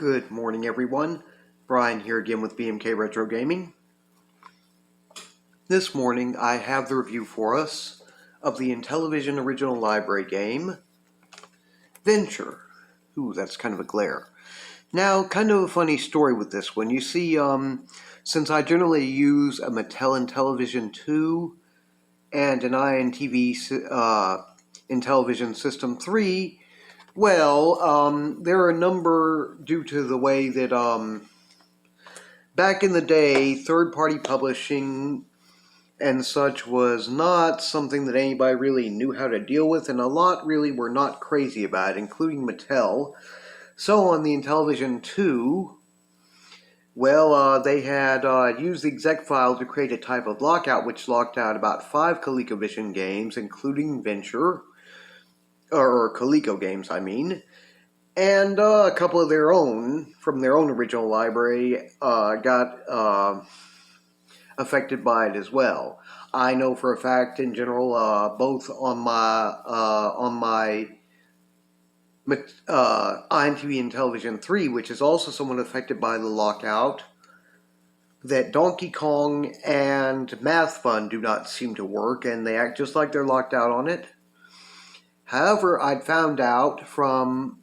Good morning, everyone. Brian here again with BMK Retro Gaming. This morning I have the review for us of the IntelliVision original library game, Venture. Ooh, that's kind of a glare. Now, kind of a funny story with this one. You see, since I generally use a Mattel IntelliVision 2 and an IntelliVision System 3, well, there are a number due to the way that back in the day, third-party publishing and such was not something that anybody really knew how to deal with, and a lot really were not crazy about it, including Mattel. So on the IntelliVision 2, well, they had used the exec file to create a type of lockout, which locked out about 5 ColecoVision games, including Venture, or Coleco games, I mean. And a couple of their own, from their own original library, got affected by it as well. I know for a fact, in general, both on my InTV IntelliVision 3, which is also somewhat affected by the lockout, that Donkey Kong and Math Fun do not seem to work, and they act just like they're locked out on it. However, I'd found out from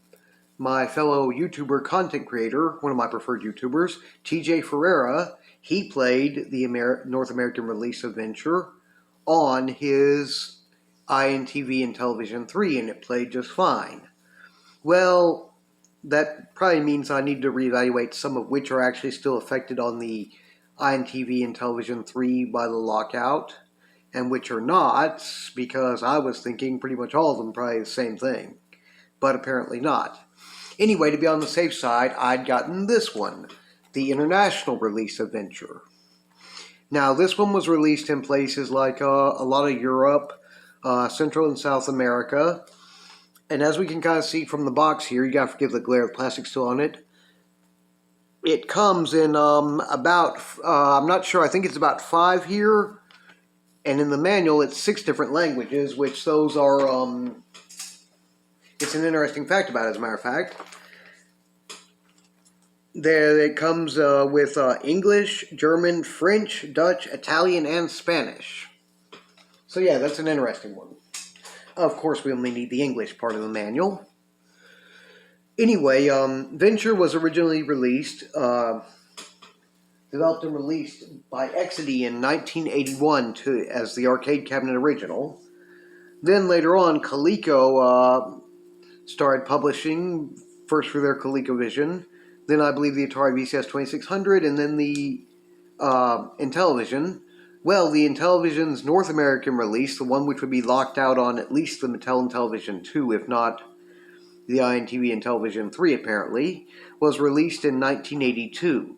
my fellow YouTuber content creator, one of my preferred YouTubers, TJ Ferreira. He played the North American release of Venture on his InTV IntelliVision 3, and it played just fine. Well, that probably means I need to reevaluate some of which are actually still affected on the InTV IntelliVision 3 by the lockout, and which are not, because I was thinking pretty much all of them probably the same thing, but apparently not. Anyway, to be on the safe side, I'd gotten this one, the international release of Venture. Now, this one was released in places like a lot of Europe, Central and South America, and as we can kind of see from the box here, you gotta forgive the glare, the plastic's still on it. It comes in about, I'm not sure, I think it's about 5 here, and in the manual it's 6 different languages, which those are, it's an interesting fact about it, as a matter of fact. There it comes with English, German, French, Dutch, Italian, and Spanish. So yeah, that's an interesting one. Of course, we only need the English part of the manual. Anyway, Venture was originally released, developed and released by Exidy in 1981 as the arcade cabinet original. Then later on, Coleco started publishing, first for their ColecoVision, then I believe the Atari VCS 2600, and then the IntelliVision. Well, the IntelliVision's North American release, the one which would be locked out on at least the Mattel IntelliVision 2, if not the InTV IntelliVision 3 apparently, was released in 1982.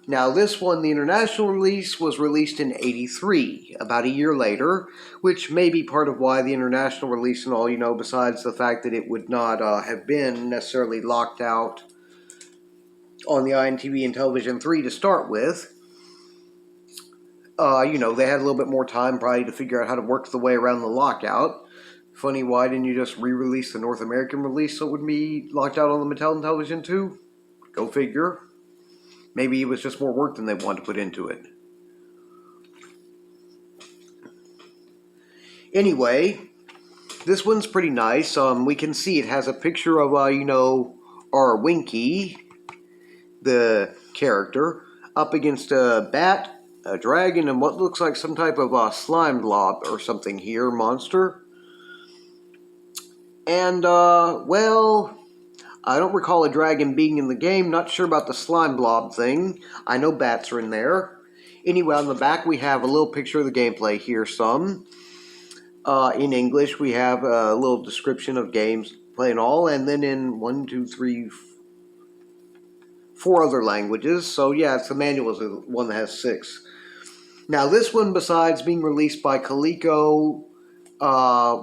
Now this one, the international release, was released in 83, about a year later, which may be part of why the international release and all, besides the fact that it would not have been necessarily locked out on the InTV IntelliVision 3 to start with. They had a little bit more time probably to figure out how to work the way around the lockout. Funny, why didn't you just re-release the North American release so it would be locked out on the Mattel IntelliVision 2? Go figure. Maybe it was just more work than they wanted to put into it. Anyway, this one's pretty nice. We can see it has a picture of, our Winky, the character, up against a bat, a dragon, and what looks like some type of slime blob or something here, monster. And, well, I don't recall a dragon being in the game. Not sure about the slime blob thing. I know bats are in there. Anyway, on the back we have a little picture of the gameplay here, some. In English we have a little description of games, play and all, and then in 1, 2, 3, 4 other languages. So yeah, the manual is the one that has 6. Now this one, besides being released by Coleco,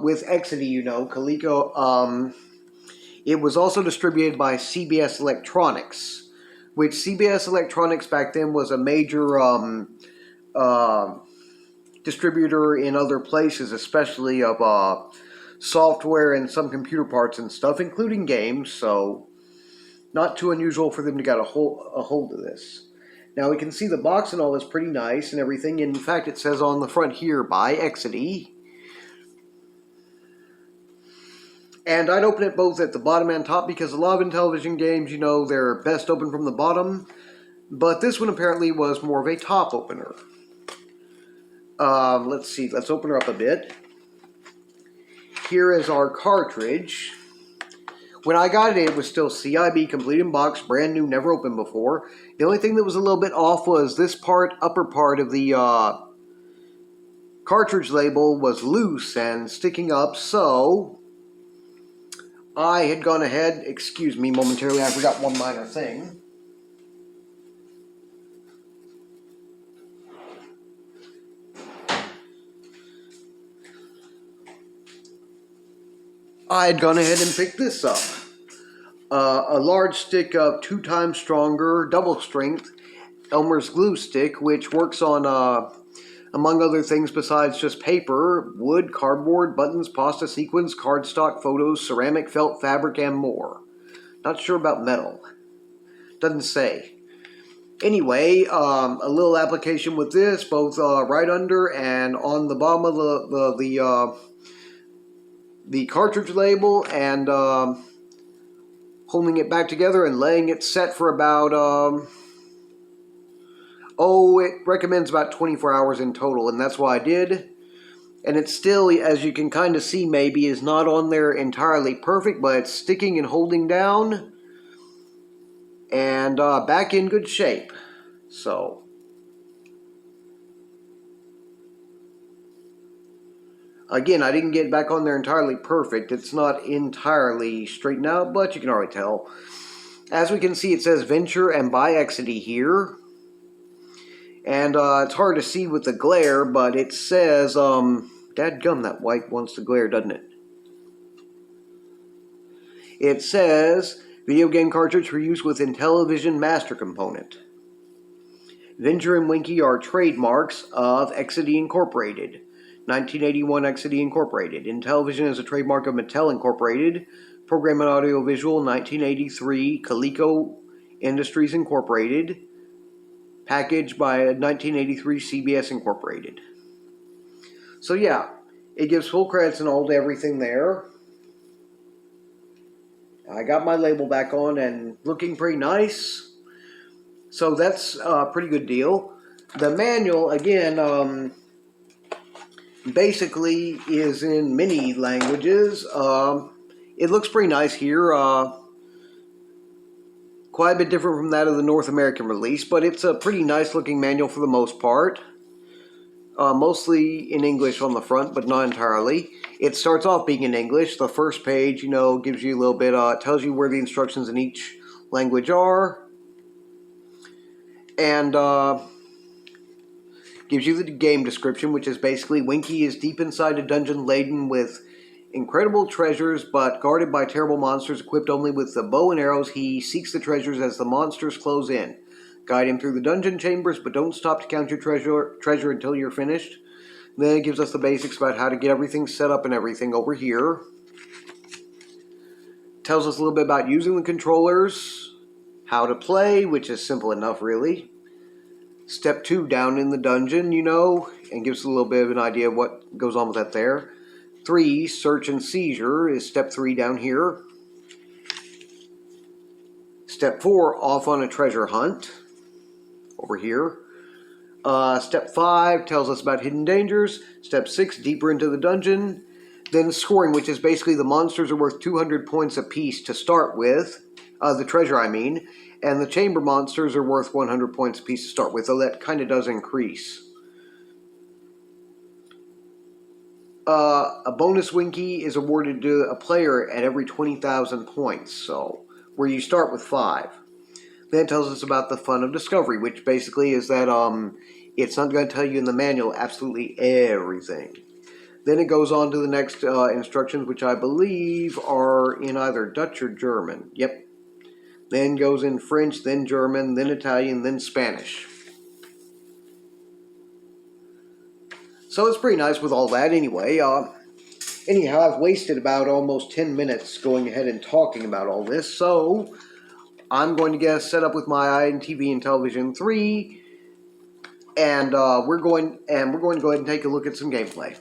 with Exidy, Coleco, it was also distributed by CBS Electronics, which CBS Electronics back then was a major distributor in other places, especially of software and some computer parts and stuff, including games. So Not too unusual for them to get a hold of this. Now we can see the box and all is pretty nice and everything. In fact, it says on the front here, by Exidy. And I'd open it both at the bottom and top because a lot of IntelliVision games, you know, they're best open from the bottom. But this one apparently was more of a top opener. Let's see, let's open her up a bit. Here is our cartridge. When I got it, it was still CIB, complete in box, brand new, never opened before. The only thing that was a little bit off was this part, upper part of the cartridge label was loose and sticking up, so I had gone ahead, excuse me momentarily, I forgot one minor thing. I had gone ahead and picked this up. A large stick of 2 times stronger, double strength, Elmer's glue stick, which works on, among other things besides just paper, wood, cardboard, buttons, pasta sequins, cardstock, photos, ceramic, felt, fabric, and more. Not sure about metal. Doesn't say. Anyway, a little application with this, both right under and on the bottom of the cartridge label, and holding it back together and laying it set for about, it recommends about 24 hours in total, and that's what I did. And it's still, as you can kind of see maybe, is not on there entirely perfect, but it's sticking and holding down, and back in good shape. So, again, I didn't get back on there entirely perfect. It's not entirely straightened out, but you can already tell. As we can see, it says Venture and by Exidy here. And it's hard to see with the glare, but it says, dadgum, that white wants to glare, doesn't it? It says, video game cartridge for use with IntelliVision master component. Venture and Winky are trademarks of Exidy Incorporated. 1981 Exidy Incorporated. IntelliVision is a trademark of Mattel Incorporated. Program and Audio Visual 1983 Coleco Industries Incorporated. Packaged by 1983 CBS Incorporated. So yeah, it gives full credits and all to everything there. I got my label back on and looking pretty nice. So that's a pretty good deal. The manual, again, basically is in many languages. It looks pretty nice here. Quite a bit different from that of the North American release, but it's a pretty nice looking manual for the most part. Mostly in English on the front, but not entirely. It starts off being in English. The first page, you know, gives you a little bit, tells you where the instructions in each language are. And gives you the game description, which is basically Winky is deep inside a dungeon laden with incredible treasures, but guarded by terrible monsters. Equipped only with the bow and arrows, he seeks the treasures as the monsters close in. Guide him through the dungeon chambers, but don't stop to count your treasure until you're finished. Then it gives us the basics about how to get everything set up and everything over here. Tells us a little bit about using the controllers, how to play, which is simple enough really. Step 2, down in the dungeon, you know, and gives us a little bit of an idea of what goes on with that there. 3, search and seizure is step 3 down here. Step 4, off on a treasure hunt over here. Step 5 tells us about hidden dangers. Step 6, deeper into the dungeon. Then scoring, which is basically the monsters are worth 200 points apiece to start with. The treasure, I mean. And the chamber monsters are worth 100 points apiece to start with, though that kind of does increase. A bonus Winky is awarded to a player at every 20,000 points, so where you start with 5. Then it tells us about the fun of discovery, which basically is that it's not going to tell you in the manual absolutely everything. Then it goes on to the next instructions, which I believe are in either Dutch or German. Yep. Then goes in French, then German, then Italian, then Spanish. So it's pretty nice with all that anyway. Anyhow, I've wasted about almost 10 minutes going ahead and talking about all this, so I'm going to get set up with my IntelliVision and IntelliVision 3, and we're going to go ahead and take a look at some gameplay.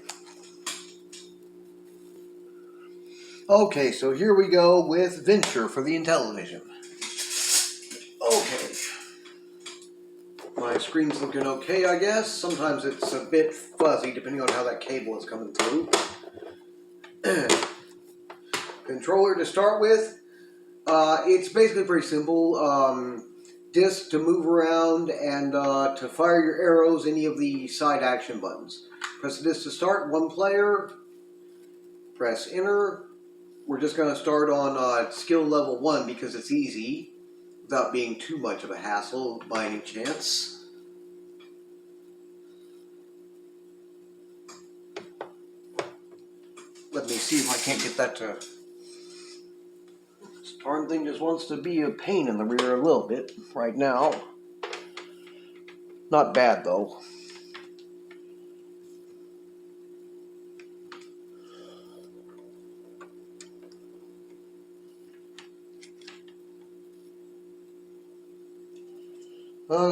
Okay, so here we go with Venture for the IntelliVision. Okay. My screen's looking okay, I guess. Sometimes it's a bit fuzzy depending on how that cable is coming through. Controller to start with. It's basically pretty simple. Disc to move around and to fire your arrows, any of the side action buttons. Press the disc to start, one player. Press enter. We're just going to start on skill level 1 because it's easy without being too much of a hassle by any chance. Let me see if I can't get that to... This darn thing just wants to be a pain in the rear a little bit right now. Not bad though.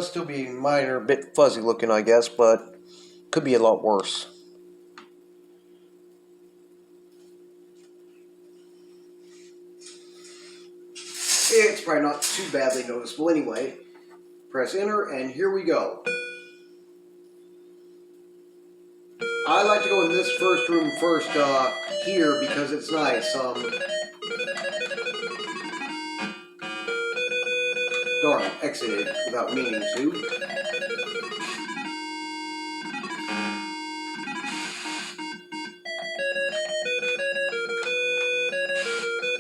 Still be minor, a bit fuzzy looking, I guess, but could be a lot worse. It's probably not too badly noticeable anyway. Press enter, and here we go. I like to go in this first room first here because it's nice. Darn, exited without meaning to.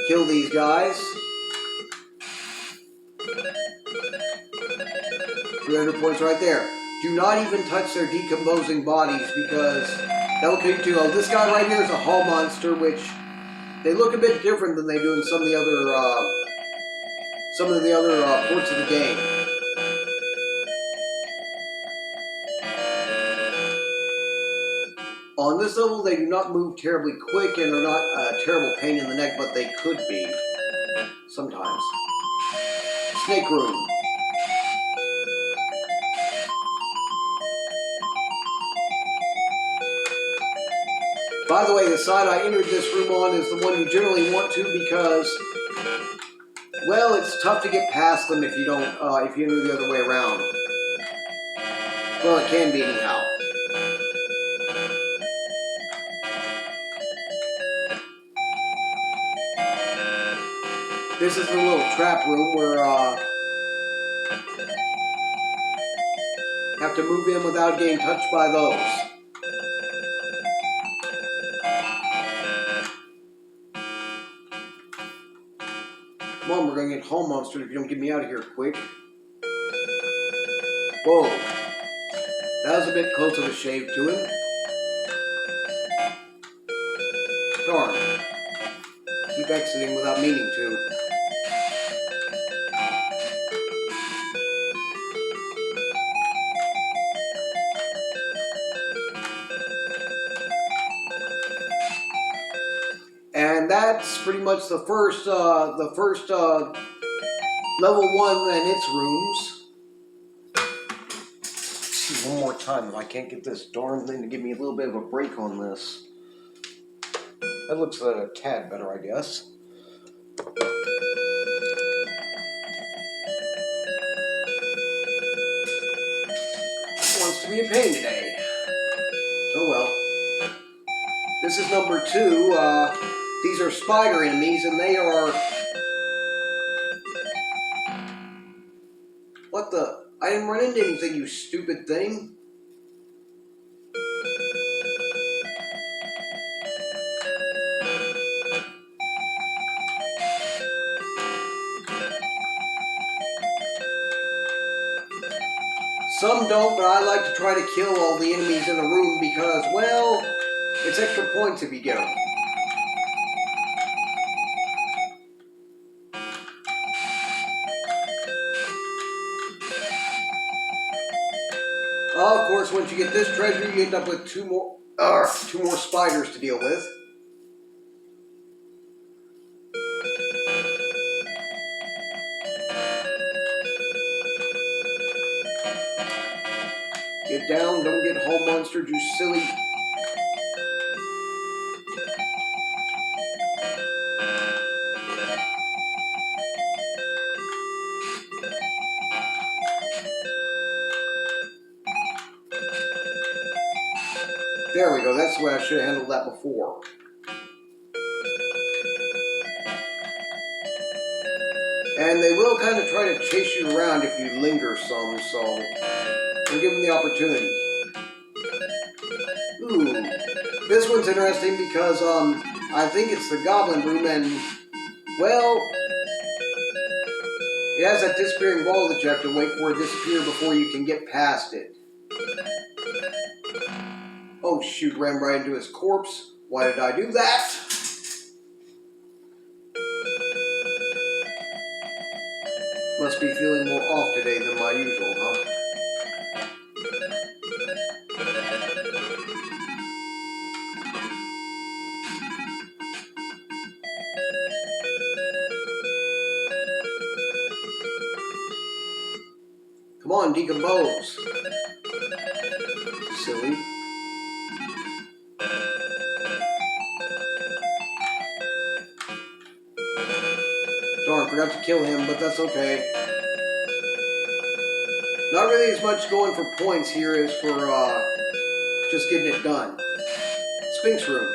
Kill these guys. 300 points right there. Do not even touch their decomposing bodies because that will kill you too. Oh, this guy right here is a hall monster, which they look a bit different than they do in some of the other ports of the game. On this level, they do not move terribly quick and are not a terrible pain in the neck, but they could be sometimes. Snake room. By the way, the side I entered this room on is the one you generally want to because, well, it's tough to get past them if you don't, if you enter the other way around. Well, it can be anyhow. This is the little trap room where you have to move in without getting touched by those. Come on, we're going to get home monster if you don't get me out of here quick. Whoa. That was a bit close of a shave to him. Darn. Keep exiting without meaning to. And that's pretty much the first level 1 and its rooms. Let's see one more time if I can't get this darn thing to give me a little bit of a break on this. That looks a tad better, I guess. Wants to be a pain today. Oh well. This is number 2. These are spider enemies, and they are... What the... I didn't run into anything, you stupid thing. Some don't, but I like to try to kill all the enemies in the room because, well, it's extra points if you get them. Of course, once you get this treasure, you end up with two more spiders to deal with. Get down, don't get hall monstered, you silly. There we go, that's the way I should have handled that before. And they will kind of try to chase you around if you linger some, so we'll give them the opportunity. Ooh, this one's interesting because I think it's the goblin room, and well, it has that disappearing wall that you have to wait for it to disappear before you can get past it. Oh shoot, ran right into his corpse. Why did I do that? Must be feeling more off today than my usual, huh? Come on, decompose. Silly. Darn, forgot to kill him, but that's okay. Not really as much going for points here as for just getting it done. Sphinx room.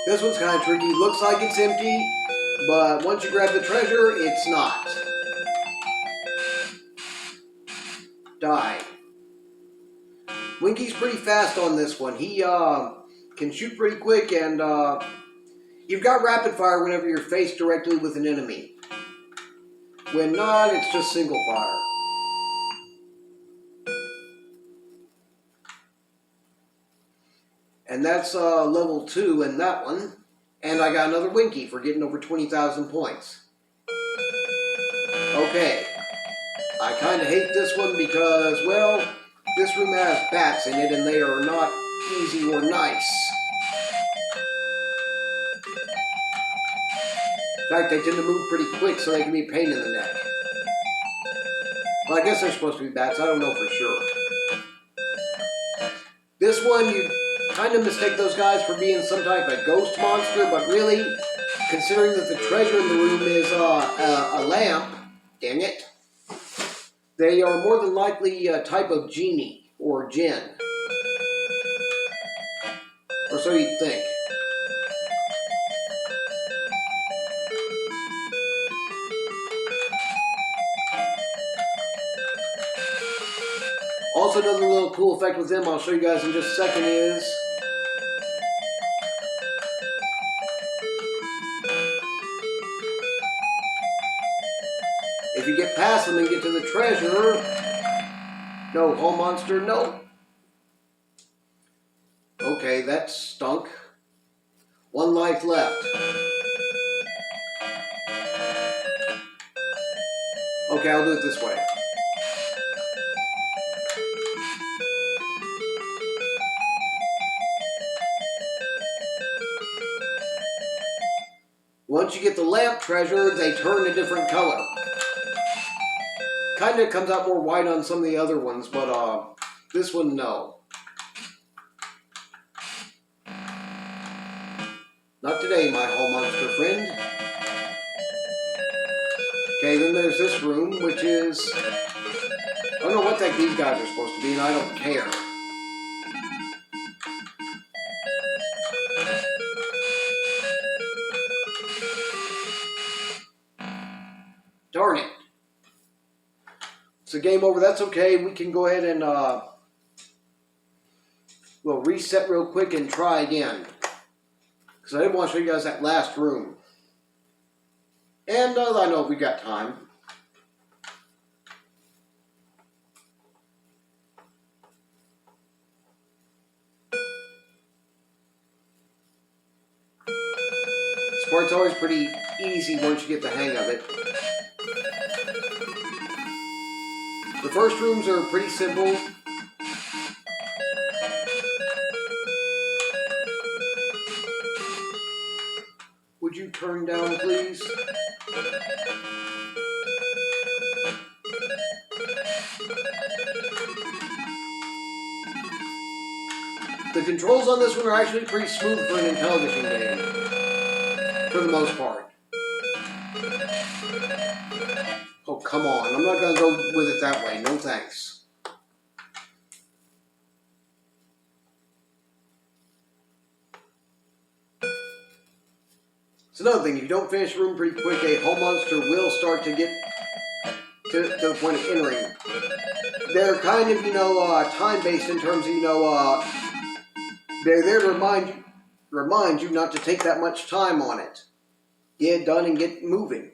This one's kind of tricky. Looks like it's empty, but once you grab the treasure, it's not. Die. Winky's pretty fast on this one. He can shoot pretty quick, and you've got rapid fire whenever you're faced directly with an enemy. When not, it's just single fire. And that's level 2 in that one. And I got another Winky for getting over 20,000 points. Okay. I kind of hate this one because, well, this room has bats in it and they are not easy or nice. In fact, they tend to move pretty quick so they can be a pain in the neck. Well, I guess they're supposed to be bats. I don't know for sure. This one, you kind of mistake those guys for being some type of ghost monster, but really, considering that the treasure in the room is a lamp, dang it, they are more than likely a type of genie or djinn. Or so you'd think. Also, another little cool effect with them I'll show you guys in just a second is if you get past them and get to the treasure, no, hall monster, no. Okay, that stunk. One life left. Okay, I'll do it this way. Once you get the lamp treasure, they turn a different color. Kind of comes out more white on some of the other ones, but this one, no. Not today, my hall monster friend. Okay, then there's this room, which is... I don't know what the heck these guys are supposed to be, and I don't care. Darn it. It's a game over. That's okay. We can go ahead and we'll reset real quick and try again. Because I didn't want to show you guys that last room. And I know we got time. This part's always pretty easy once you get the hang of it. The first rooms are pretty simple. controls on this one are actually pretty smooth for an IntelliVision game, for the most part. Oh, come on. I'm not going to go with it that way. No thanks. It's another thing. If you don't finish a room pretty quick, a home monster will start to get to the point of entering. They're kind of, time-based in terms of, they're there to remind you not to take that much time on it. Get it done and get moving.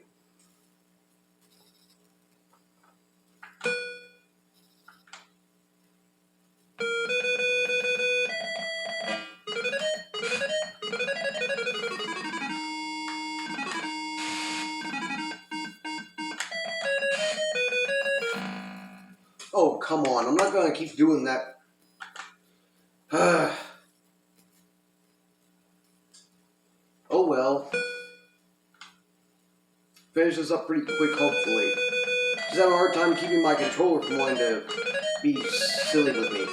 Oh, come on. I'm not going to keep doing that. Oh, well. Finish this up pretty quick, hopefully. Just having a hard time keeping my controller from wanting to be silly with me.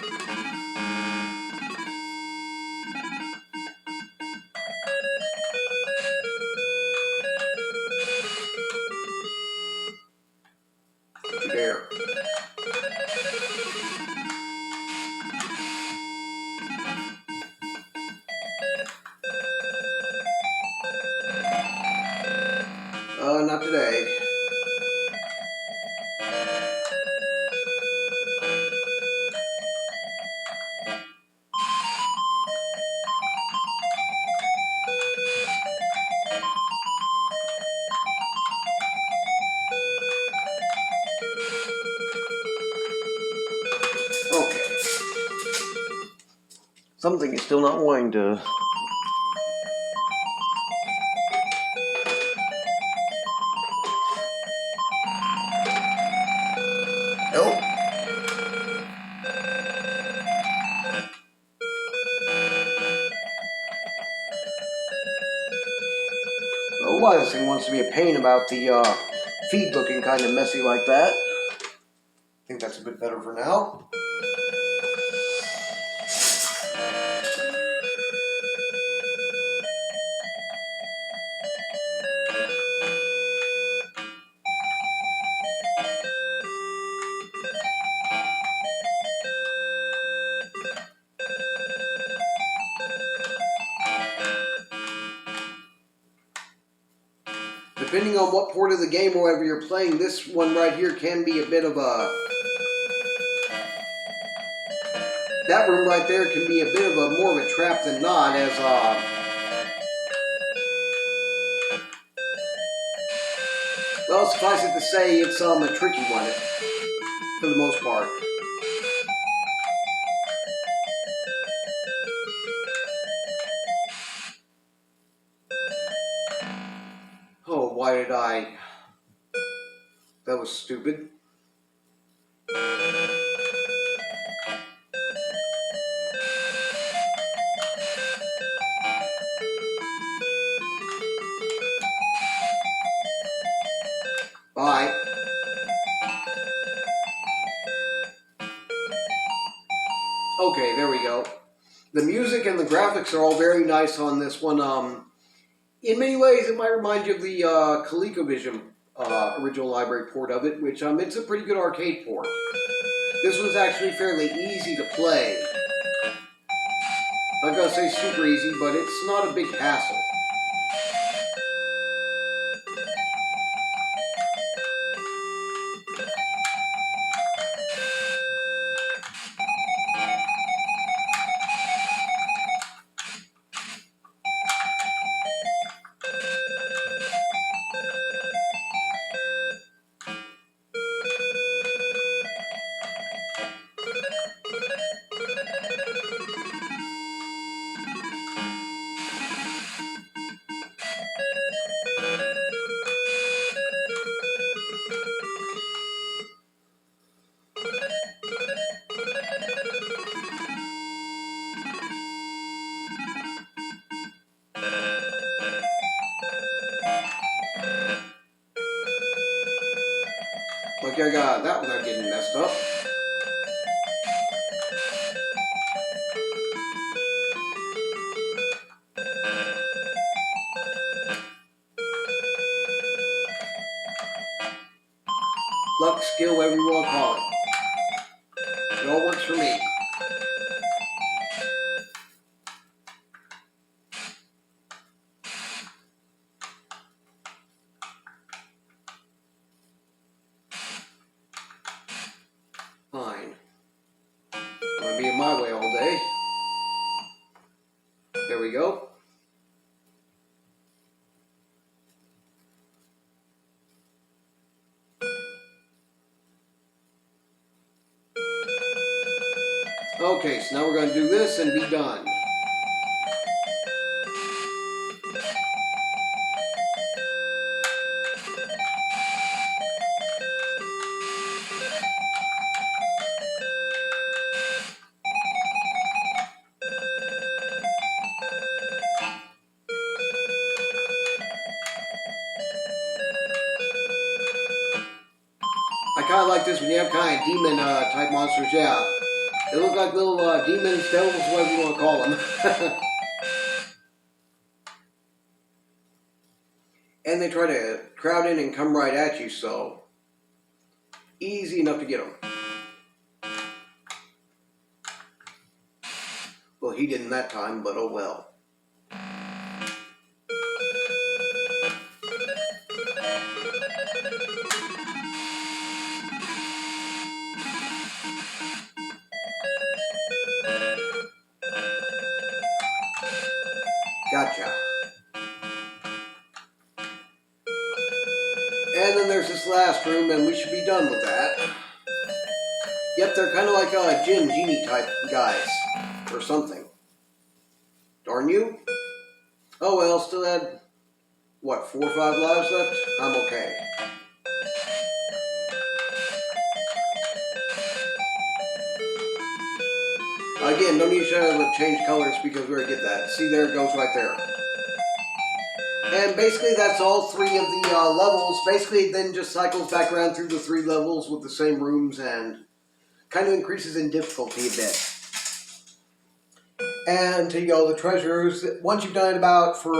Don't you dare. Not today. Okay. Something is still not wanting to... Nope. Oh, why this thing wants to be a pain about the feed looking kind of messy like that. I think that's a bit better for now. Depending on what port of the game or whatever you're playing, this one right here can be a bit of a... That room right there can be a bit of a more of a trap than not, as well, suffice it to say, it's a tricky one, for the most part. Oh, why did I... That was stupid. Bye. Okay, there we go. The music and the graphics are all very nice on this one. In many ways, it might remind you of the ColecoVision original library port of it, which it's a pretty good arcade port. This one's actually fairly easy to play. I'm not gonna say super easy, but it's not a big hassle. Like I got that without getting messed up. luck, skill, whatever you want to call it. It all works for me. Fine. I'm going to be in my way all day. There we go. Okay, so now we're going to do this and be done. I kind of like this when you have kind of demon type monsters, yeah. They look like little demons, devils, whatever you want to call them. And they try to crowd in and come right at you, so easy enough to get them. Well, he didn't that time, but oh well. Gotcha. And then there's this last room, and we should be done with that. Yep, they're kind of like genie type guys, or something. Darn you. Oh well, still had, what, 4 or 5 lives left? I'm okay. Again, no need to change colors because we already did that. See, there it goes right there. And basically that's all 3 of the levels. Basically it then just cycles back around through the 3 levels with the same rooms and kind of increases in difficulty a bit. And the treasures, once you've done it about for,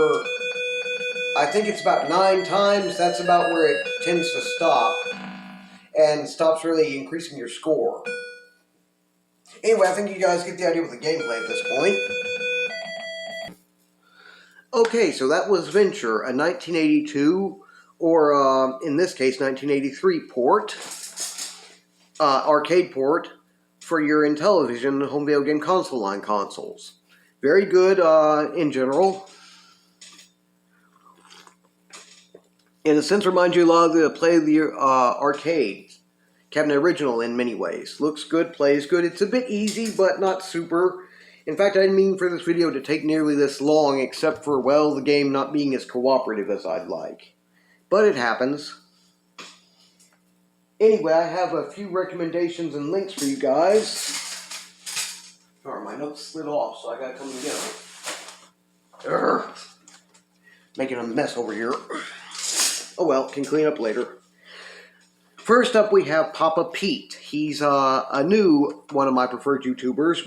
I think it's about 9 times, that's about where it tends to stop. And stops really increasing your score. Anyway, I think you guys get the idea with the gameplay at this point. Okay, so that was Venture, a 1982, or in this case, 1983 port, arcade port for your IntelliVision home video game console line consoles. Very good in general. In a sense, reminds you a lot of the play of the arcade cabinet original in many ways. Looks good, plays good. It's a bit easy, but not super. In fact, I didn't mean for this video to take nearly this long, except for, well, the game not being as cooperative as I'd like. But it happens. Anyway, I have a few recommendations and links for you guys. Sorry, my notes slid off, so I gotta come and get them. Making a mess over here. Oh well, can clean up later. First up, we have Papa Pete. He's a new one of my preferred YouTubers,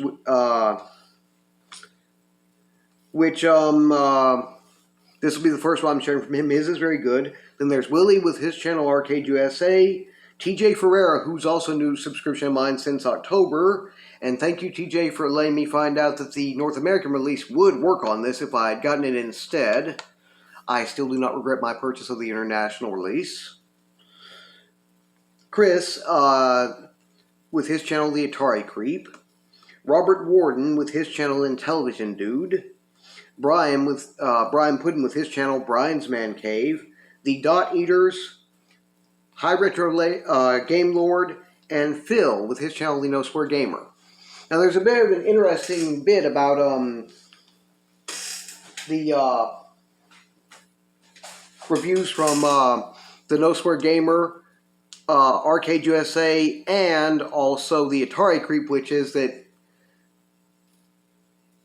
which this will be the first one I'm sharing from him. His is very good. Then there's Willie with his channel Arcade USA. TJ Ferreira, who's also a new subscription of mine since October. And thank you, TJ, for letting me find out that the North American release would work on this if I had gotten it instead. I still do not regret my purchase of the international release. Chris, with his channel The Atari Creep. Robert Warden with his channel IntelliVision Dude. Brian Puddin with his channel Brian's Man Cave. The Dot Eaters. High Retro Game Lord. And Phil with his channel The No Square Gamer. Now there's a bit of an interesting bit about the reviews from the No Square Gamer, Arcade USA, and also the Atari Creep, which is that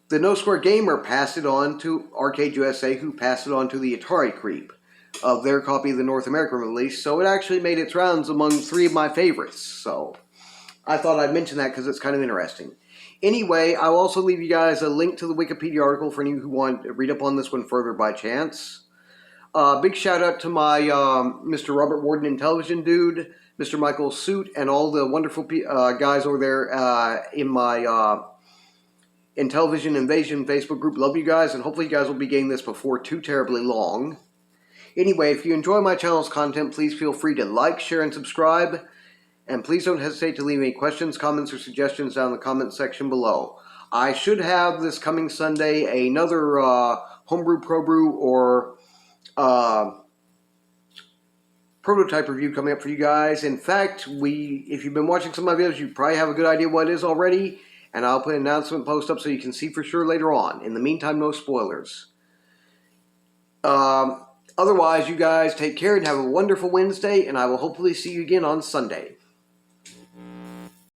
the No Square Gamer passed it on to Arcade USA, who passed it on to the Atari Creep of their copy of the North American release, so it actually made its rounds among 3 of my favorites, so I thought I'd mention that because it's kind of interesting. Anyway, I'll also leave you guys a link to the Wikipedia article for any who want to read up on this one further by chance. Big shout out to my Mr. Robert Warden IntelliVision dude, Mr. Michael Suit, and all the wonderful guys over there in my IntelliVision Invasion Facebook group. Love you guys, and hopefully you guys will be getting this before too terribly long. Anyway, if you enjoy my channel's content, please feel free to like, share, and subscribe. And please don't hesitate to leave any questions, comments, or suggestions down in the comment section below. I should have this coming Sunday another homebrew, probrew, or prototype review coming up for you guys. In fact, if you've been watching some of my videos, you probably have a good idea what it is already. And I'll put an announcement post up so you can see for sure later on. In the meantime, no spoilers. Otherwise, you guys take care and have a wonderful Wednesday, and I will hopefully see you again on Sunday.